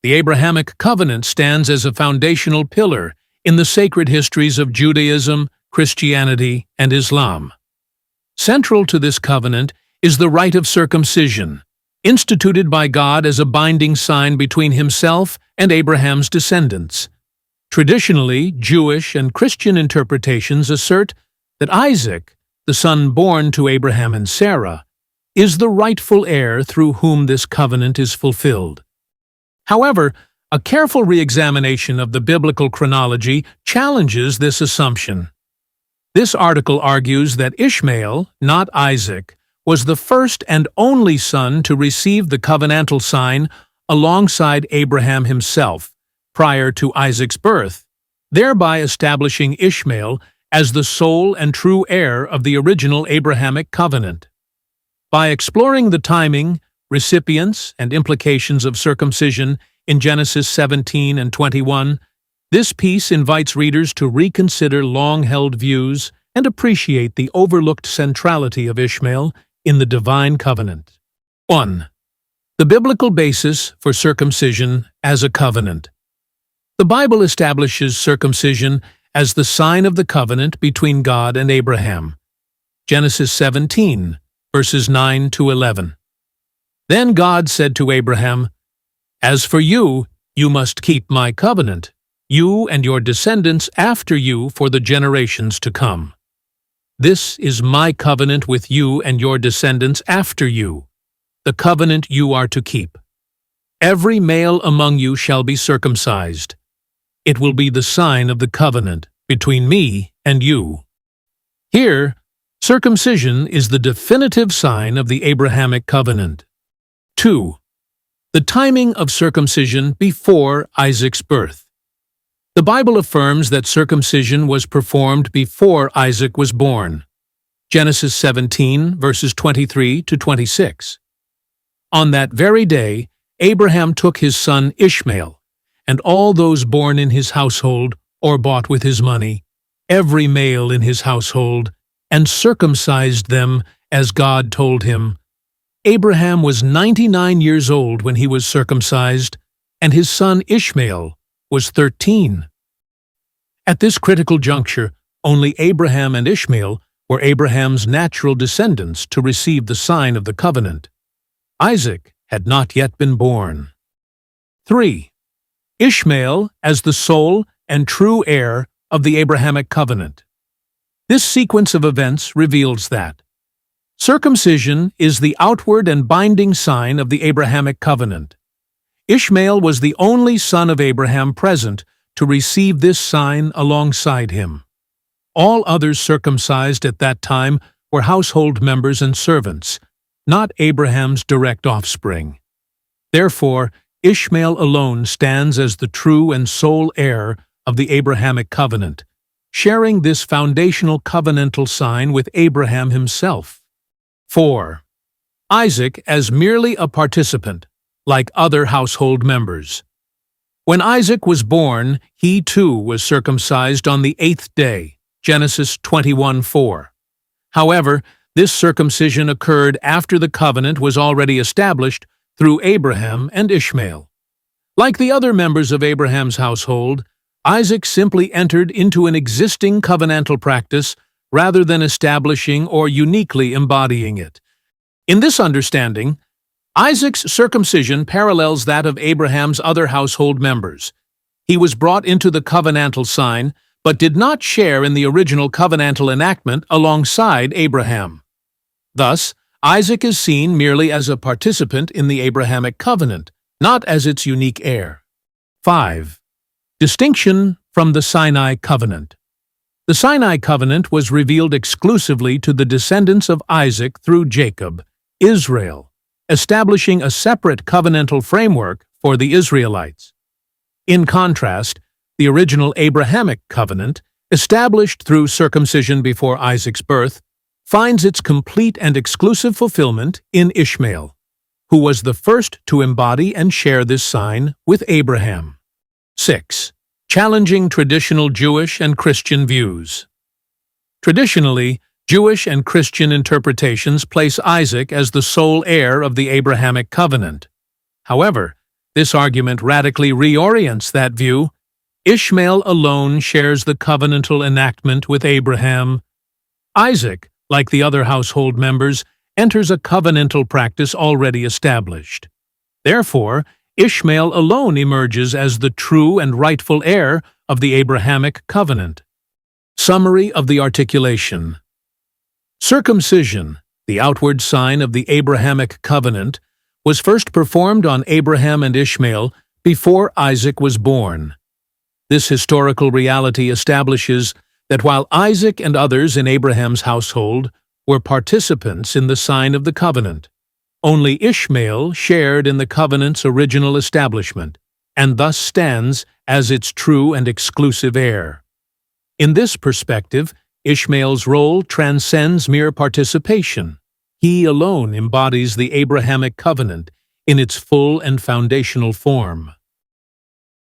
The Abrahamic covenant stands as a foundational pillar in the sacred histories of Judaism, Christianity, and Islam. Central to this covenant is the rite of circumcision, instituted by God as a binding sign between himself and Abraham's descendants. Traditionally, Jewish and Christian interpretations assert that Isaac, the son born to Abraham and Sarah, is the rightful heir through whom this covenant is fulfilled. However, a careful re-examination of the biblical chronology challenges this assumption. This article argues that Ishmael, not Isaac, was the first and only son to receive the covenantal sign alongside Abraham himself, prior to Isaac's birth, thereby establishing Ishmael as the sole and true heir of the original Abrahamic covenant. By exploring the timing, recipients, and implications of circumcision in Genesis 17 and 21, this piece invites readers to reconsider long-held views and appreciate the overlooked centrality of Ishmael in the divine covenant. 1. The biblical basis for circumcision as a covenant. The Bible establishes circumcision as the sign of the covenant between God and Abraham. Genesis 17, verses 9 to 11. Then God said to Abraham, "As for you, you must keep my covenant, you and your descendants after you for the generations to come. This is my covenant with you and your descendants after you, the covenant you are to keep. Every male among you shall be circumcised. It will be the sign of the covenant between me and you." Here, circumcision is the definitive sign of the Abrahamic covenant. 2. The timing of circumcision before Isaac's birth. The Bible affirms that circumcision was performed before Isaac was born. Genesis 17, verses 23 to 26. On that very day, Abraham took his son Ishmael, and all those born in his household or bought with his money, every male in his household, and circumcised them as God told him. Abraham was 99 years old when he was circumcised, and his son Ishmael was 13. At this critical juncture, only Abraham and Ishmael were Abraham's natural descendants to receive the sign of the covenant. Isaac had not yet been born. 3. Ishmael as the sole and true heir of the Abrahamic covenant. This sequence of events reveals that circumcision is the outward and binding sign of the Abrahamic covenant. Ishmael was the only son of Abraham present to receive this sign alongside him. All others circumcised at that time were household members and servants, not Abraham's direct offspring. Therefore, Ishmael alone stands as the true and sole heir of the Abrahamic covenant, sharing this foundational covenantal sign with Abraham himself. 4. Isaac as merely a participant, like other household members. When Isaac was born, he too was circumcised on the 8th day, Genesis 21:4. However, this circumcision occurred after the covenant was already established through Abraham and Ishmael. Like the other members of Abraham's household, Isaac simply entered into an existing covenantal practice rather than establishing or uniquely embodying it. In this understanding, Isaac's circumcision parallels that of Abraham's other household members. He was brought into the covenantal sign, but did not share in the original covenantal enactment alongside Abraham. Thus, Isaac is seen merely as a participant in the Abrahamic covenant, not as its unique heir. 5. Distinction from the Sinai covenant. The Sinai covenant was revealed exclusively to the descendants of Isaac through Jacob, Israel, establishing a separate covenantal framework for the Israelites. In contrast, the original Abrahamic covenant, established through circumcision before Isaac's birth, finds its complete and exclusive fulfillment in Ishmael, who was the first to embody and share this sign with Abraham. 6. Challenging traditional Jewish and Christian views. Traditionally, Jewish and Christian interpretations place Isaac as the sole heir of the Abrahamic covenant. However, This argument radically reorients that view. Ishmael alone shares the covenantal enactment with Abraham. Isaac, like the other household members, enters a covenantal practice already established. Therefore, Ishmael alone emerges as the true and rightful heir of the Abrahamic covenant. Summary of the articulation. Circumcision, the outward sign of the Abrahamic covenant, was first performed on Abraham and Ishmael before Isaac was born. This historical reality establishes that while Isaac and others in Abraham's household were participants in the sign of the covenant, only Ishmael shared in the covenant's original establishment, and thus stands as its true and exclusive heir. In this perspective, Ishmael's role transcends mere participation. He alone embodies the Abrahamic covenant in its full and foundational form.